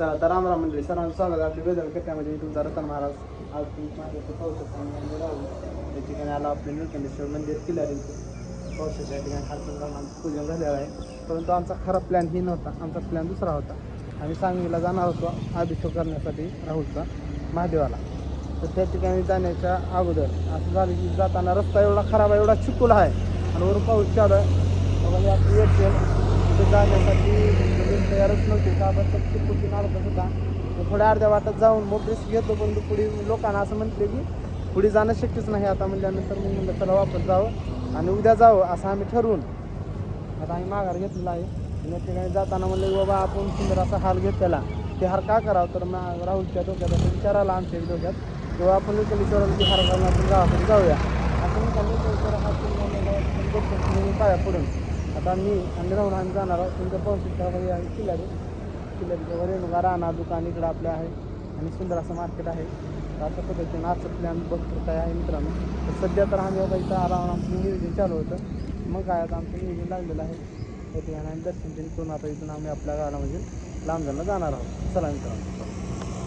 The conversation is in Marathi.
तर रामराम मंडळी सर्वांचं स्वागत आपली वेदळ कट्ट्यामध्ये तुमचा रतन महाराज आज तुम्ही माझ्या पाहू शकता आणि राहू त्या ठिकाणी आला आपले निळकंठेश्वर मंदिर किल्ल्याचे पाहू शकता. या ठिकाणी हातून जाऊन आमचं पूजन झालेलं आहे, परंतु आमचा खरा प्लॅन ही नव्हता. आमचा प्लॅन दुसरा होता. आम्ही सांगलीला जाणार होतो अभिषेक करण्यासाठी राहुलचा महादेवाला. तर त्या ठिकाणी जाण्याच्या अगोदर असं झालं की जाताना रस्ता एवढा खराब आहे, एवढा चिखल आहे आणि वरून पाऊस चालू आहे. बाबा आपली येते तिथे जाण्यासाठी तयारच नव्हते का बरं चिपकुची मारत होता. थोड्या अर्ध्या वाटात जाऊन मग रिस्क घेतो, पण पुढे लोकांना असं म्हटले की पुढे जाणं शक्यच नाही आता म्हणल्यानंतर मग म्हणलं चला वापस जावं आणि उद्या जावं असं आम्ही ठरवून आता आम्ही माघार घेतलेला आहे. या ठिकाणी जाताना म्हणलं बाबा आपण सुंदर असा हाल घेतलेला ते हार का करावं, तर मग राहुलच्या डोक्यात असं विचारायला आमच्या डोक्यात किंवा आपण निळकंठेश्वराला ती हार घालून आपण गावाकडे जाऊया असं नाही का. निळकंठेश्वर हा पाया पडून आता मी आणि राहून आम्ही जाणार आहोत. तुमच्या पावसाच्या किल्ल्याच्या रेणुका राणा दुकान इकडं आपलं आहे आणि सुंदर असं मार्केट आहे. तर अशा पद्धतीने आजचं प्लॅन बघतो काय आहे मित्रांनो. तर सध्या तर आम्ही बाबा इथं आराम आमचं नियोजन चालू होतं. मग काय आता आमचं नियोजन लागलेलं आहे. त्या ठिकाणी आम्ही दर्शन करून आता इथून आम्ही आपल्या गावाला म्हणजे लांब जाणार आहोत. चला मित्रांनो.